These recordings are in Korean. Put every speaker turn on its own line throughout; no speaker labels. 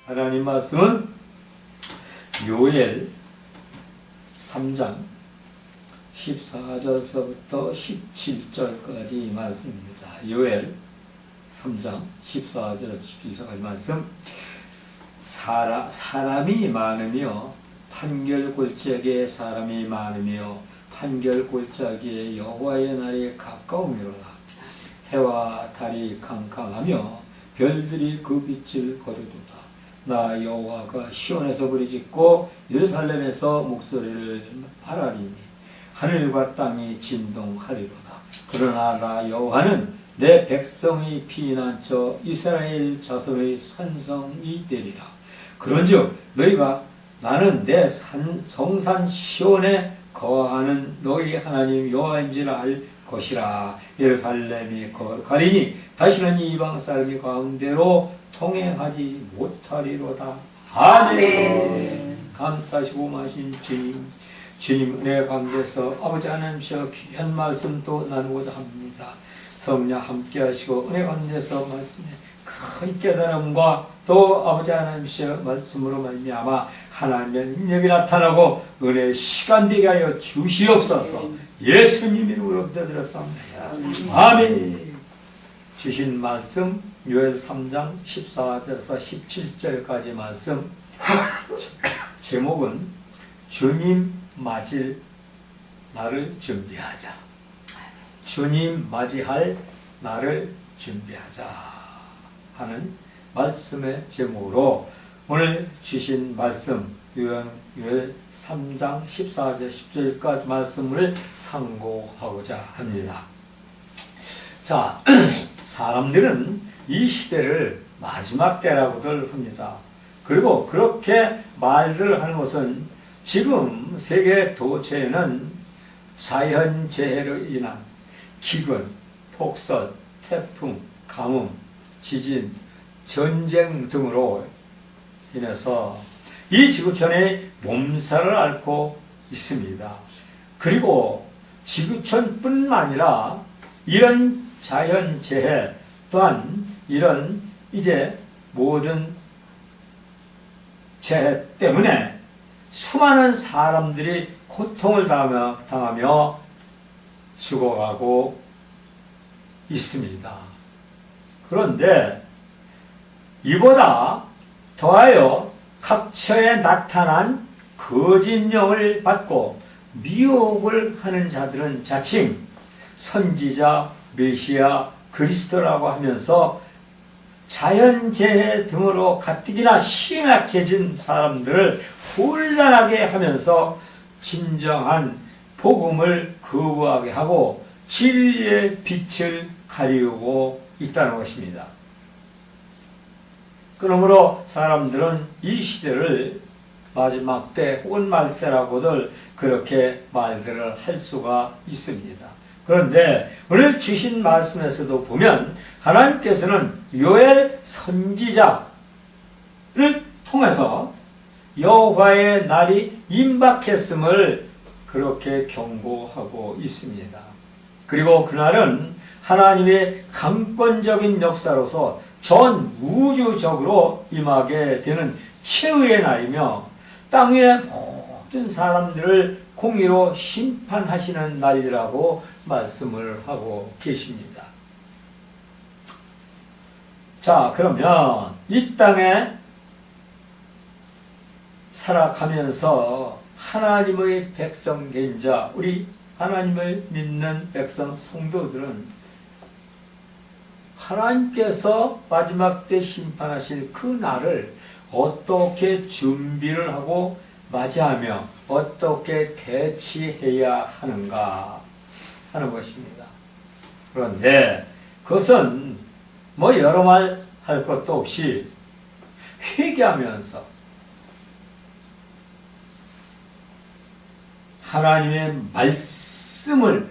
하나님 말씀은 요엘 3장 14절서부터 17절까지 말씀입니다. 요엘 3장 14절 17절까지 말씀. 사람이 많으며 판결골짜기에 사람이 많으며 판결골짜기에 여호와의 날이 가까우미로다. 해와 달이 캄캄하며 별들이 그 빛을 거두도다. 나 여호와가 시온에서 부르짖고 예루살렘에서 목소리를 발하리니 하늘과 땅이 진동하리로다. 그러나 나 여호와는 내 백성의 피난처 이스라엘 자손의 산성이 되리라. 그런즉 너희가 나는 내 성산 시온에 거하는 너희 하나님 여호와인지라 알 것이라. 예루살렘이 거룩하리니 다시는 이방 사람이 가운데로 통행하지 못하리로다. 아멘. 감사하시고 마신 주님 은혜 가운데서 아버지 하나님께서 귀한 말씀도 나누고자 합니다. 성령 함께 하시고 은혜 가운데서 말씀에 큰 깨달음과 또 아버지 하나님께서 말씀으로 말미암아 하나님의 능력이 나타나고 은혜의 시간 되게 하여 주시옵소서. 예수님 이름으로 기도드렸습니다. 아멘. 주신 말씀 요엘 3장 14절에서 17절까지 말씀. 제목은 주님 맞을 날을 준비하자. 주님 맞이할 날을 준비하자 하는 말씀의 제목으로 오늘 주신 말씀 요엘 3장 14절 10절까지 말씀을 상고하고자 합니다. 자, 사람들은 이 시대를 마지막 때라고들 합니다. 그리고 그렇게 말을 하는 것은 지금 세계 도처에는 자연재해로 인한 기근, 폭설, 태풍, 가뭄, 지진, 전쟁 등으로 인해서 이 지구촌에 몸살을 앓고 있습니다. 그리고 지구촌뿐만 아니라 이런 자연재해 또한 이런 이제 모든 재해 때문에 수많은 사람들이 고통을 당하며 죽어가고 있습니다. 그런데 이보다 더하여 각처에 나타난 거짓 영을 받고 미혹을 하는 자들은 자칭 선지자, 메시아, 그리스도라고 하면서 자연재해 등으로 가뜩이나 심각해진 사람들을 혼란하게 하면서 진정한 복음을 거부하게 하고 진리의 빛을 가리우고 있다는 것입니다. 그러므로 사람들은 이 시대를 마지막 때 혹은 말세라고들 그렇게 말들을 할 수가 있습니다. 그런데 오늘 주신 말씀에서도 보면 하나님께서는 요엘 선지자를 통해서 여호와의 날이 임박했음을 그렇게 경고하고 있습니다. 그리고 그날은 하나님의 강권적인 역사로서 전 우주적으로 임하게 되는 최후의 날이며 땅 위의 모든 사람들을 공의로 심판하시는 날이라고 말씀을 하고 계십니다. 자, 그러면 이 땅에 살아가면서 하나님의 백성 된 자, 우리 하나님을 믿는 백성 성도들은 하나님께서 마지막 때 심판하실 그 날을 어떻게 준비를 하고 맞이하며 어떻게 대치해야 하는가 하는 것입니다. 그런데 그것은 뭐 여러 말 할 것도 없이 회개하면서 하나님의 말씀을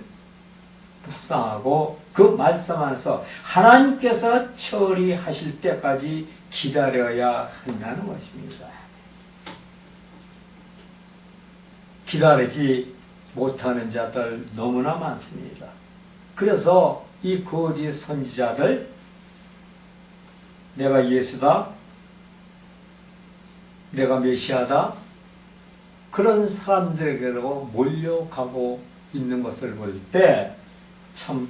묵상하고 그 말씀 안에서 하나님께서 처리하실 때까지 기다려야 한다는 것입니다. 기다리지 못하는 자들 너무나 많습니다. 그래서 이 거짓 선지자들 내가 예수다, 내가 메시아다? 그런 사람들에게로 몰려가고 있는 것을 볼 때 참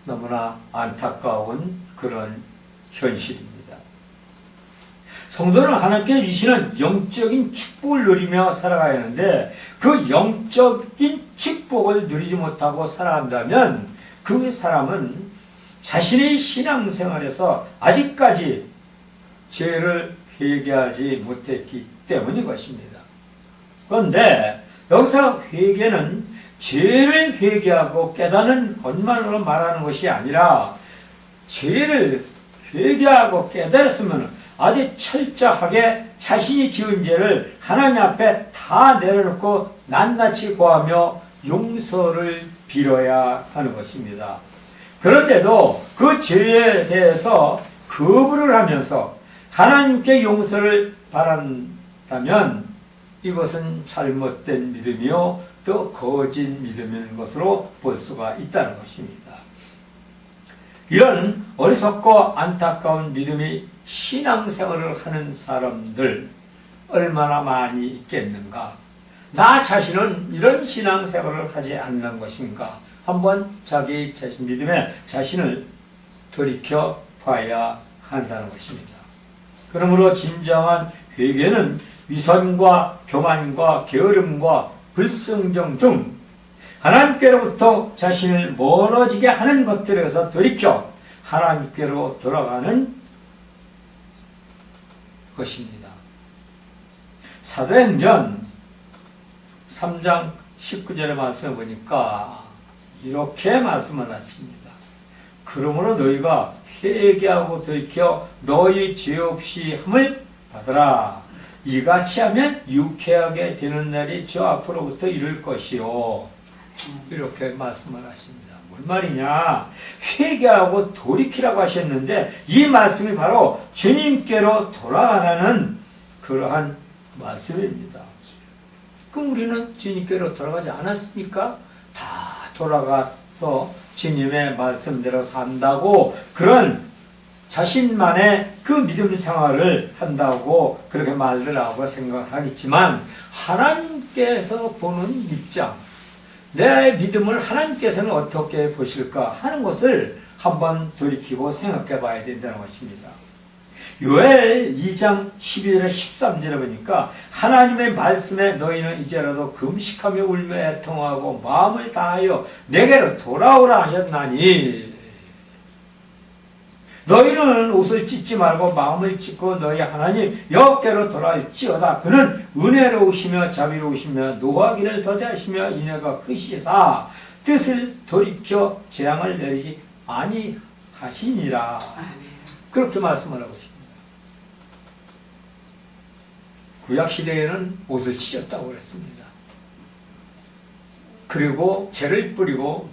너무나 안타까운 그런 현실입니다. 성도는 하나님께 주시는 영적인 축복을 누리며 살아가야 하는데 그 영적인 축복을 누리지 못하고 살아간다면 그 사람은 자신의 신앙생활에서 아직까지 죄를 회개하지 못했기 때문인 것입니다. 그런데 여기서 회개는 죄를 회개하고 깨닫는 것만으로 말하는 것이 아니라 죄를 회개하고 깨달았으면 아주 철저하게 자신이 지은 죄를 하나님 앞에 다 내려놓고 낱낱이 고하며 용서를 빌어야 하는 것입니다. 그런데도 그 죄에 대해서 거부를 하면서 하나님께 용서를 바란다면 이것은 잘못된 믿음이요 또 거짓 믿음인 것으로 볼 수가 있다는 것입니다. 이런 어리석고 안타까운 믿음이 신앙생활을 하는 사람들 얼마나 많이 있겠는가? 나 자신은 이런 신앙생활을 하지 않는 것인가? 한번 자기 자신 믿음에 자신을 돌이켜 봐야 한다는 것입니다. 그러므로 진정한 회개는 위선과 교만과 게으름과 불성정 등 하나님께로부터 자신을 멀어지게 하는 것들에서 돌이켜 하나님께로 돌아가는 것입니다. 사도행전 3장 19절의 말씀을 보니까 이렇게 말씀을 하십니다. 그러므로 너희가 회개하고 돌이켜 너희 죄 없이 함을 받으라. 이같이 하면 유쾌하게 되는 날이 저 앞으로부터 이를 것이요. 이렇게 말씀을 하십니다. 뭔 말이냐? 회개하고 돌이키라고 하셨는데 이 말씀이 바로 주님께로 돌아가라는 그러한 말씀입니다. 그럼 우리는 주님께로 돌아가지 않았습니까? 다 돌아가서 주님의 말씀대로 산다고 그런 자신만의 그 믿음 생활을 한다고 그렇게 말들 하고 생각하겠지만 하나님께서 보는 입장, 내 믿음을 하나님께서는 어떻게 보실까 하는 것을 한번 돌이키고 생각해 봐야 된다는 것입니다. 요엘 2장 12절에 13절에 보니까 하나님의 말씀에 너희는 이제라도 금식하며 울며 애통하고 마음을 다하여 내게로 돌아오라 하셨나니 너희는 옷을 찢지 말고 마음을 찢고 너희 하나님 여호와께로 돌아올지어다. 그는 은혜로우시며 자비로우시며 노하기를 더디하시며 인애가 크시사 뜻을 돌이켜 재앙을 내리지 아니하시니라. 그렇게 말씀을 하고 있습니다. 구약시대에는 옷을 찢었다고 그랬습니다. 그리고 죄를 뿌리고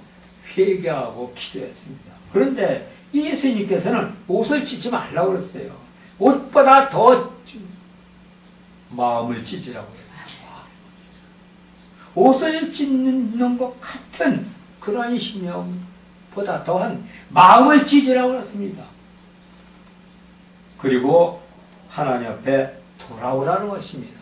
회개하고 기도했습니다. 그런데 예수님께서는 옷을 찢지 말라고 그랬어요. 옷보다 더 마음을 찢으라고 그랬어요. 옷을 찢는 것 같은 그러한 심령보다 더한 마음을 찢으라고 그랬습니다. 그리고 하나님 앞에 돌아오라는 것입니다.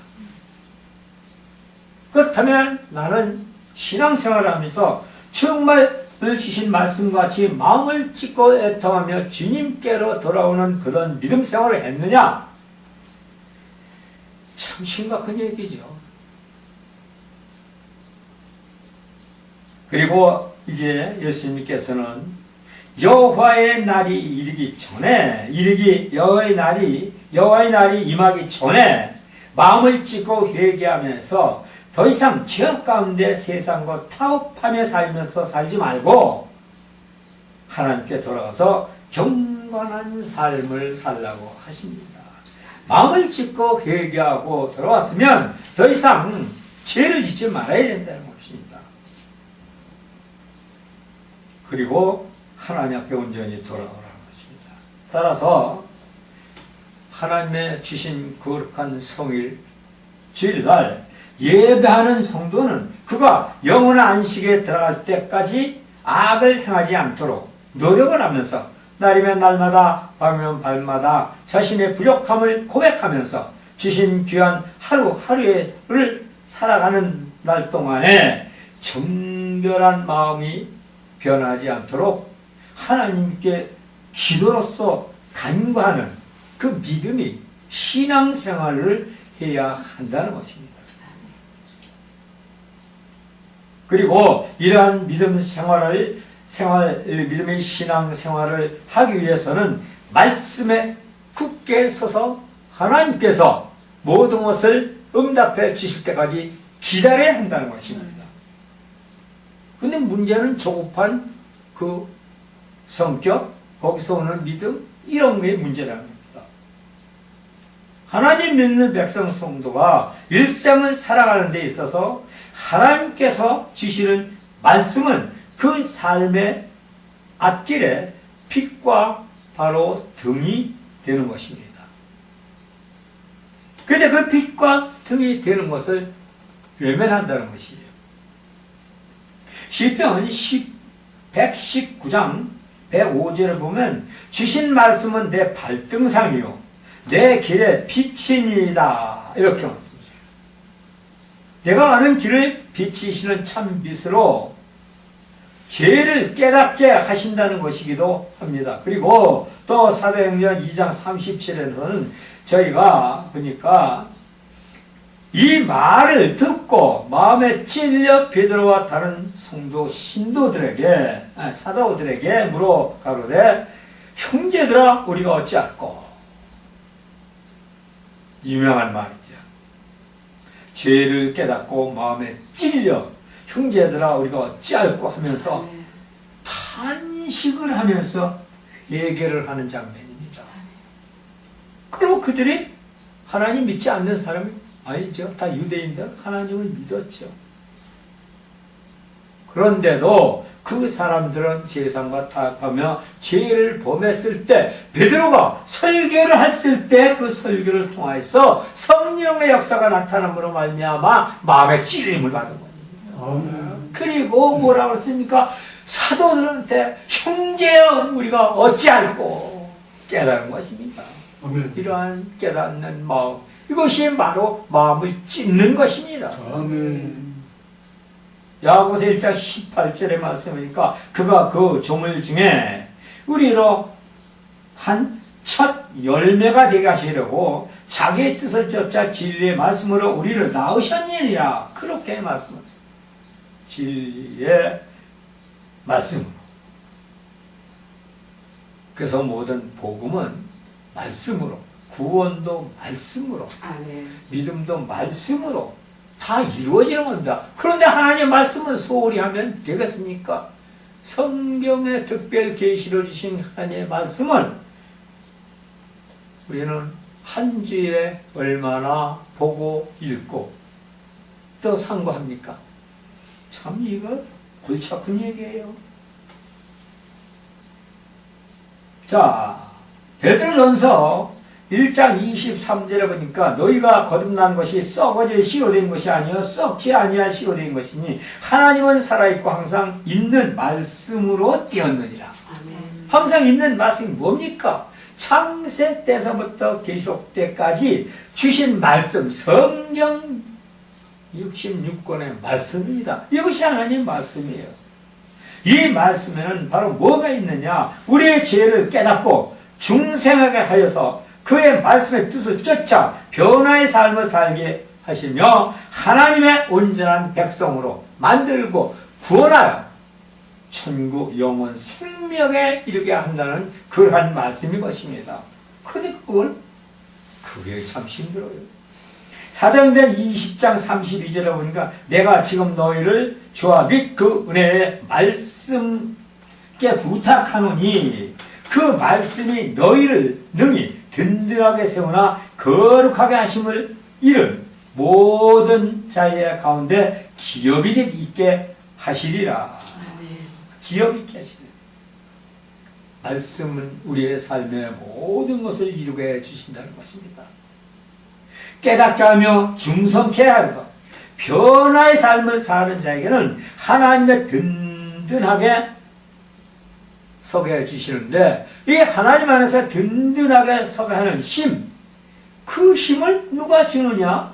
그렇다면 나는 신앙생활을 하면서 정말 주신 말씀과 같이 마음을 찢고 애통하며 주님께로 돌아오는 그런 믿음 생활을 했느냐? 참 심각한 얘기죠. 그리고 이제 예수님께서는 여호와의 날이 이르기 전에 여호와의 날이 임하기 전에 마음을 찢고 회개하면서 더 이상 죄악 가운데 세상과 타협하며 살면서 살지 말고 하나님께 돌아가서 경건한 삶을 살라고 하십니다. 마음을 찢고 회개하고 돌아왔으면 더 이상 죄를 짓지 말아야 된다는 것입니다. 그리고 하나님 앞에 온전히 돌아오라는 것입니다. 따라서 하나님의 주신 거룩한 성일 주일날 예배하는 성도는 그가 영원한 안식에 들어갈 때까지 악을 행하지 않도록 노력을 하면서 날이면 날마다 밤이면 밤마다 자신의 부족함을 고백하면서 주신 귀한 하루하루를 살아가는 날 동안에 정결한 마음이 변하지 않도록 하나님께 기도로서 간구하는 그 믿음이 신앙생활을 해야 한다는 것입니다. 그리고 이러한 믿음의 신앙생활을 하기 위해서는 말씀에 굳게 서서 하나님께서 모든 것을 응답해 주실 때까지 기다려야 한다는 것입니다. 근데 문제는 조급한 그 성격, 거기서 오는 믿음, 이런 게 문제라는 겁니다. 하나님 믿는 백성 성도가 일생을 살아가는 데 있어서 하나님께서 주시는 말씀은 그 삶의 앞길에 빛과 바로 등이 되는 것입니다. 그런데 그 빛과 등이 되는 것을 외면한다는 것이에요. 시편 119장 105절을 보면 주신 말씀은 내 발등상이요 내 길에 빛이니이다 이렇게 말씀하세요. 내가 가는 길을 비치시는 참 빛으로 죄를 깨닫게 하신다는 것이기도 합니다. 그리고 또 사도행전 2장 37에서는 저희가 보니까 이 말을 듣고 마음에 찔려 베드로와 다른 신도들에게 사도들에게 물어 가로되 형제들아 우리가 어찌할꼬. 유명한 말이죠. 죄를 깨닫고 마음에 찔려 형제들아 우리가 어찌할꼬 하면서 탄식을 하면서 회개를 하는 장면입니다. 그리고 그들이 하나님 믿지 않는 사람이 아니죠. 다 유대인들 하나님을 믿었죠. 그런데도 그 사람들은 세상과 타협하며 죄를 범했을 때 베드로가 설교를 했을 때 그 설교를 통하여서 성령의 역사가 나타남으로 말미암아 마음의 찔림을 받은 거예요. 그리고 뭐라고 했습니까? 사도들한테 형제여 우리가 어찌할꼬 깨달은 것입니다. 아멘. 이러한 깨닫는 마음 이것이 바로 마음을 찢는 것입니다. 아멘. 야고보서 1장 18절의 말씀이니까 그가 그 조물 중에 우리로 한 첫 열매가 되게 하시려고 자기의 뜻을 쫓아 진리의 말씀으로 우리를 낳으셨느니라 그렇게 말씀하셨어요. 진리의 말씀으로. 그래서 모든 복음은 말씀으로, 구원도 말씀으로, 믿음도 말씀으로 다 이루어지는 겁니다. 그런데 하나님의 말씀은 소홀히 하면 되겠습니까? 성경에 특별 계시를 주신 하나님의 말씀은 우리는 한 주에 얼마나 보고 읽고 또 상고합니까? 참 이거 골치 아픈 얘기예요. 자, 베드로전서 1장 23절에 보니까 너희가 거듭난 것이 썩어질 시로 된 것이 아니요 썩지 아니할 시로 된 것이니 하나님은 살아있고 항상 있는 말씀으로 띄었느니라. 항상 있는 말씀이 뭡니까? 창세 때서부터 계시록 때까지 주신 말씀 성경 66권의 말씀입니다. 이것이 하나님 말씀이에요. 이 말씀에는 바로 뭐가 있느냐? 우리의 죄를 깨닫고 중생하게 하여서 그의 말씀의 뜻을 쫓아 변화의 삶을 살게 하시며 하나님의 온전한 백성으로 만들고 구원하여 천국 영원 생명에 이르게 한다는 그러한 말씀인 것입니다. 그런데 그게 참 힘들어요. 사도행전 20장 32절에 보니까 내가 지금 너희를 주와 및 그 은혜의 말씀께 부탁하노니 그 말씀이 너희를 능히 든든하게 세우나 거룩하게 하심을 잃은 모든 자의 가운데 기업이 있게 하시리라. 기업 있게 하시리라. 말씀은 우리의 삶의 모든 것을 이루게 해주신다는 것입니다. 깨닫게 하며 중성케 하여서 변화의 삶을 사는 자에게는 하나님의 든든하게 서게 해주시는데 이 하나님 안에서 든든하게 서게 하는 힘, 그 힘을 누가 주느냐?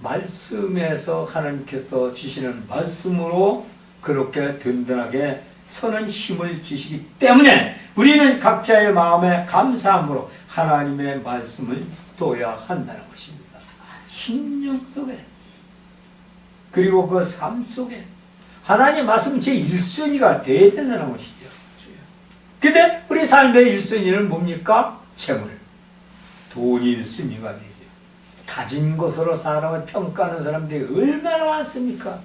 말씀에서 하나님께서 주시는 말씀으로 그렇게 든든하게 서는 힘을 주시기 때문에 우리는 각자의 마음에 감사함으로 하나님의 말씀을 둬야 한다는 것입니다. 심령 속에, 그리고 그 삶 속에 하나님의 말씀 제1순위가 되어야 된다는 것이죠. 근데 우리 삶의 1순위는 뭡니까? 재물, 돈이 1순위가 되죠. 가진 것으로 사람을 평가하는 사람들이 얼마나 많습니까?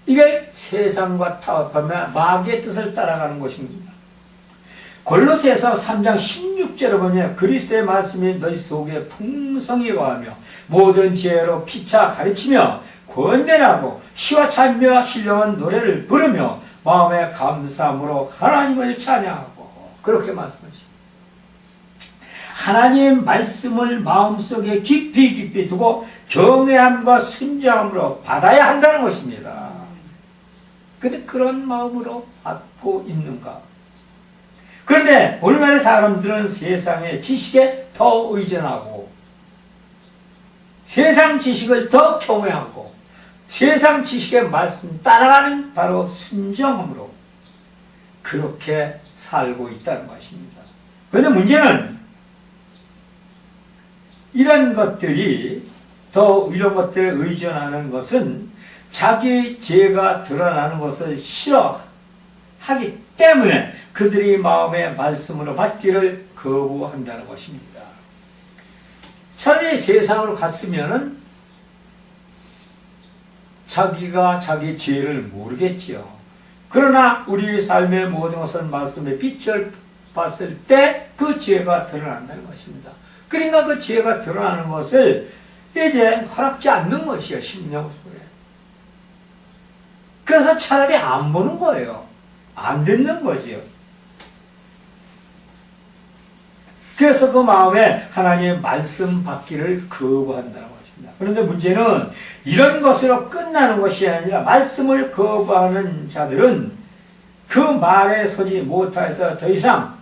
이게 세상과 타협하며 마귀의 뜻을 따라가는 것입니다. 골로새서 3장 16절에 보면 그리스도의 말씀이 너희 속에 풍성히 거하며 모든 지혜로 피차 가르치며 권면하고 시와 찬미와 신령한 노래를 부르며 마음에 감사함으로 하나님을 찬양하고 그렇게 말씀하십니다. 하나님 말씀을 마음속에 깊이 깊이 두고 경외함과 순종함으로 받아야 한다는 것입니다. 근데 그런 마음으로 받고 있는가? 그런데 오늘날의 사람들은 세상의 지식에 더 의존하고 세상 지식을 더 경외하고 세상 지식의 말씀 따라가는 바로 순종함으로 그렇게 살고 있다는 것입니다. 그런데 문제는 이런 것들이 이런 것들에 의존하는 것은 자기 죄가 드러나는 것을 싫어하기 때문에 그들이 마음의 말씀으로 받기를 거부한다는 것입니다. 차라리 세상으로 갔으면은 자기가 자기 죄를 모르겠지요. 그러나 우리 삶의 모든 것은 말씀의 빛을 봤을 때 그 죄가 드러난다는 것입니다. 그러니까 그 죄가 드러나는 것을 이제 허락지 않는 것이요, 심령 속에. 그래서 차라리 안 보는 거예요. 안 듣는 거지요. 그래서 그 마음에 하나님의 말씀 받기를 거부한다는 것입니다. 그런데 문제는 이런 것으로 끝나는 것이 아니라 말씀을 거부하는 자들은 그 말에 서지 못해서 더 이상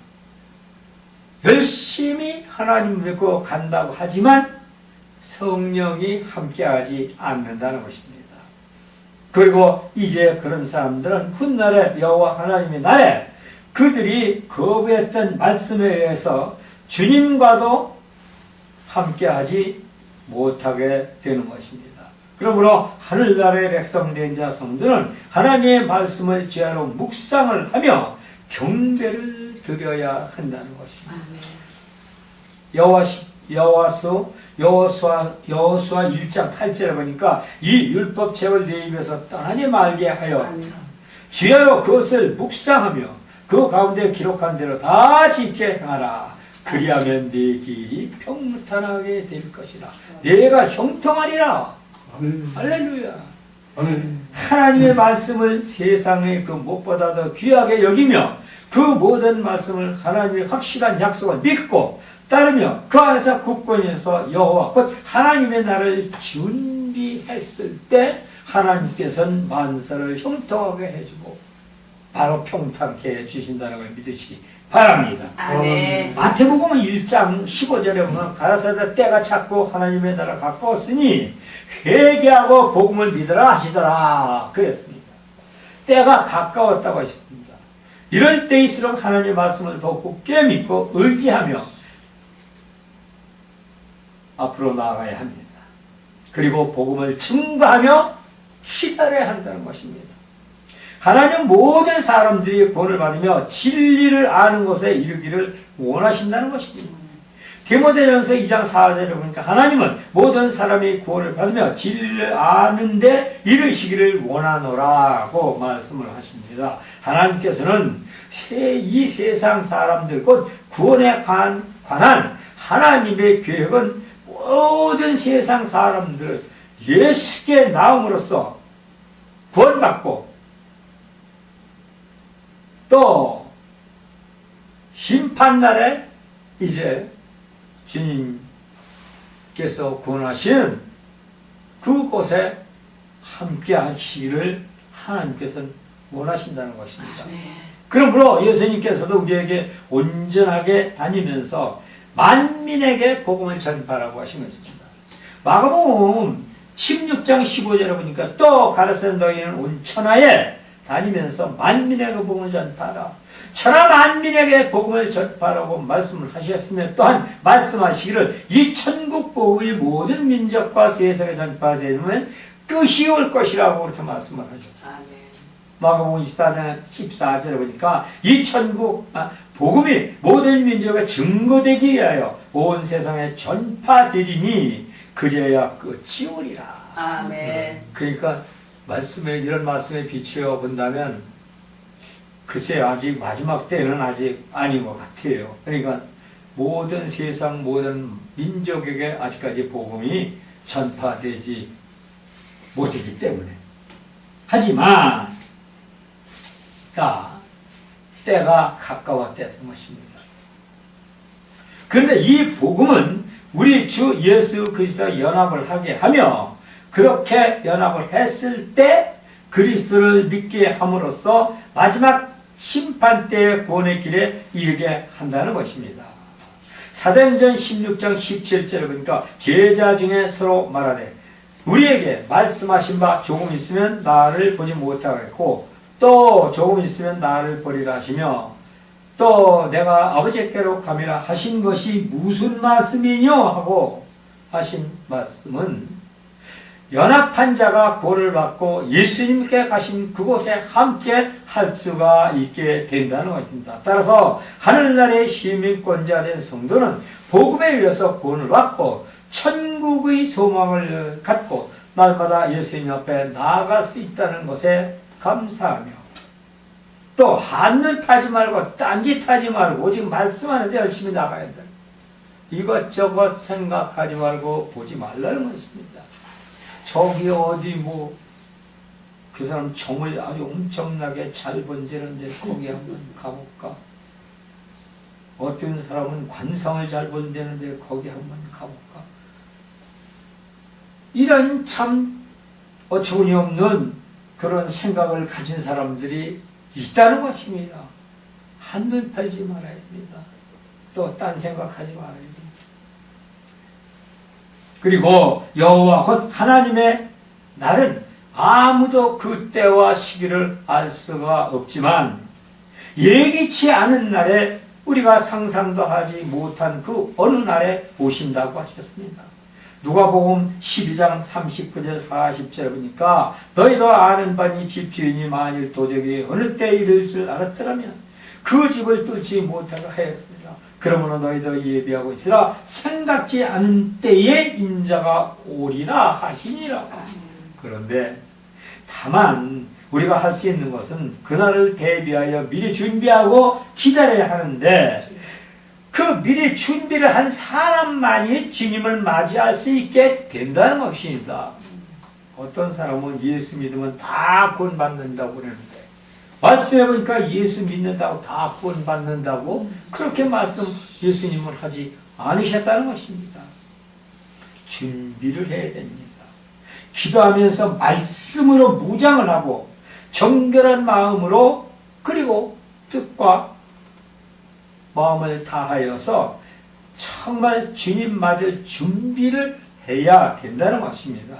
열심히 하나님 믿고 간다고 하지만 성령이 함께하지 않는다는 것입니다. 그리고 이제 그런 사람들은 훗날에 여호와 하나님의 날에 그들이 거부했던 말씀에 의해서 주님과도 함께하지 못하게 되는 것입니다. 그러므로 하늘나라의 백성된 자성들은 하나님의 말씀을 제대로 묵상을 하며 경배를 드려야 한다는 것입니다. 여호수아 1장 8절에 보니까 이 율법책을 내 입에서 떠나지 말게 하여 주야로 그것을 묵상하며 그 가운데 기록한 대로 다 지켜 행하라. 그리하면 내 길이 평탄하게 될 것이라. 내가 형통하리라. 할렐루야. 하나님의 말씀을 세상의 그 무엇보다 더 귀하게 여기며 그 모든 말씀을 하나님의 확실한 약속을 믿고 따르며 그 안에서 굳건해서 여호와 곧 하나님의 나라를 준비했을 때 하나님께서는 만사를 형통하게 해주고 바로 평탄케 해주신다는 걸 믿으시기 바랍니다. 마태복음 1장 15절에 보면 가라사대 때가 찼고 하나님의 나라 가까웠으니 회개하고 복음을 믿으라 하시더라 그랬습니다. 때가 가까웠다고 하셨습니다. 이럴 때일수록 하나님의 말씀을 더 굳게 믿고 의지하며 앞으로 나아가야 합니다. 그리고 복음을 증거하며 기다려야 한다는 것입니다. 하나님 모든 사람들이 구원을 받으며 진리를 아는 것에 이르기를 원하신다는 것입니다. 디모데전서 2장 4절에 보니까 하나님은 모든 사람이 구원을 받으며 진리를 아는데 이르시기를 원하노라고 말씀을 하십니다. 하나님께서는 이 세상 사람들 곧 구원에 관한 하나님의 계획은 모든 세상 사람들을 예수께 나옴으로써 구원받고 또 심판날에 이제 주님께서 구원하시는 그곳에 함께 하시기를 하나님께서는 원하신다는 것입니다. 그러므로 예수님께서도 우리에게 온전하게 다니면서 만민에게 복음을 전파하라고 하신 것입니다. 마가복음 16장 15절에 보니까 또 가라사대 너희는 온 천하에 다니면서 만민에게 복음을 전파하라. 천하 만민에게 복음을 전파하라고 말씀을 하셨으며 또한 말씀하시기를 이 천국 복음이 모든 민족과 세상에 전파되면 끝이 올 것이라고 그렇게 말씀을 하셨습니다. 마가복음 24장 14절에 보니까 이 천국 복음이 모든 민족에 증거되기 위하여 온 세상에 전파되리니 그제야 끝이 오리라.
아멘.
그러니까 이런 말씀에 비추어 본다면 글쎄 아직 마지막 때는 아직 아닌 것 같아요. 그러니까 모든 세상 모든 민족에게 아직까지 복음이 전파되지 못했기 때문에. 하지만 때가 가까웠다는 것입니다. 그런데 이 복음은 우리 주 예수 그리스도와 연합을 하게 하며 그렇게 연합을 했을 때 그리스도를 믿게 함으로써 마지막 심판 때의 구원의 길에 이르게 한다는 것입니다. 사도행전 16장 17절에 보니까 제자 중에 서로 말하되 우리에게 말씀하신 바 조금 있으면 나를 보지 못하겠고 또 조금 있으면 나를 버리라 하시며 또 내가 아버지께로 가미라 하신 것이 무슨 말씀이뇨 하고 하신 말씀은 연합한 자가 구원을 받고 예수님께 가신 그곳에 함께 할 수가 있게 된다는 것입니다. 따라서 하늘나라의 시민권자 된 성도는 복음에 의해서 구원을 받고 천국의 소망을 갖고 날마다 예수님 앞에 나아갈 수 있다는 것에 감사하며 또 한눈 파지 말고 딴짓하지 말고 오직 말씀 안에서 열심히 나가야 된다. 이것저것 생각하지 말고 보지 말라는 것입니다. 저기 어디 그 사람 정을 아주 엄청나게 잘 번지는데 거기 한번 가볼까? 어떤 사람은 관상을 잘 번지는데 거기 한번 가볼까? 이런 참 어처구니 없는 그런 생각을 가진 사람들이 있다는 것입니다. 한눈 팔지 말아야 됩니다. 또 딴 생각하지 말아야 됩니다. 그리고 여호와 곧 하나님의 날은 아무도 그 때와 시기를 알 수가 없지만 예기치 않은 날에 우리가 상상도 하지 못한 그 어느 날에 오신다고 하셨습니다. 누가복음 12장 39절 40절에 보니까 너희도 아는 바니 집주인이 만일 도적이 어느 때에 이를 줄 알았더라면 그 집을 뚫지 못하게 하였습니다. 그러므로 너희도 예비하고 있으라 생각지 않은 때에 인자가 오리라 하시니라. 그런데 다만 우리가 할 수 있는 것은 그날을 대비하여 미리 준비하고 기다려야 하는데 그 미리 준비를 한 사람만이 주님을 맞이할 수 있게 된다는 것입니다. 어떤 사람은 예수 믿으면 다 구원받는다고 그러는데 말씀해 보니까 예수 믿는다고 다 구원받는다고 그렇게 예수님을 하지 않으셨다는 것입니다. 준비를 해야 됩니다. 기도하면서 말씀으로 무장을 하고 정결한 마음으로 그리고 뜻과 마음을 다하여서 정말 주님 맞을 준비를 해야 된다는 것입니다.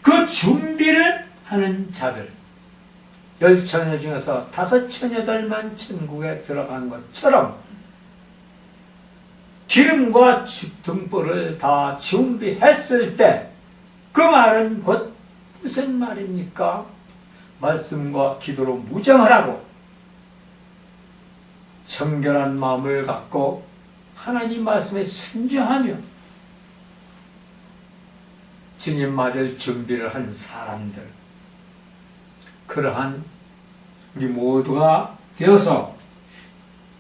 그 준비를 하는 자들 10처녀 중에서 5처녀들만 천국에 들어간 것처럼 기름과 등불을 다 준비했을 때 그 말은 곧 무슨 말입니까? 말씀과 기도로 무장을 하고 정결한 마음을 갖고 하나님 말씀에 순종하며 주님 맞을 준비를 한 사람들, 그러한 우리 모두가 되어서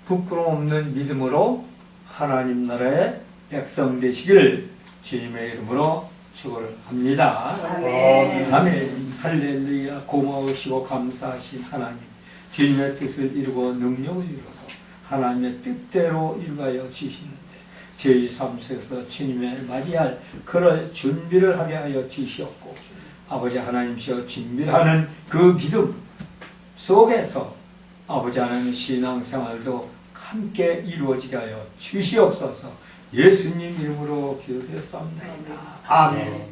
부끄러움 없는 믿음으로 하나님 나라의 백성 되시기를 주님의 이름으로 축원을 합니다.
아멘.
아멘. 할렐루야. 고마우시고 감사하신 하나님, 주님의 뜻을 이루고 능력을 이루어서 하나님의 뜻대로 일하여 주시는데 저희 삶 속에서 주님의 맞이할 그럴 준비를 하게 하여 주시옵고 아버지 하나님이시여 준비를 하는 그 믿음 속에서 아버지 하나님 신앙생활도 함께 이루어지게 하여 주시옵소서. 예수님 이름으로 기도드렸습니다. 아멘.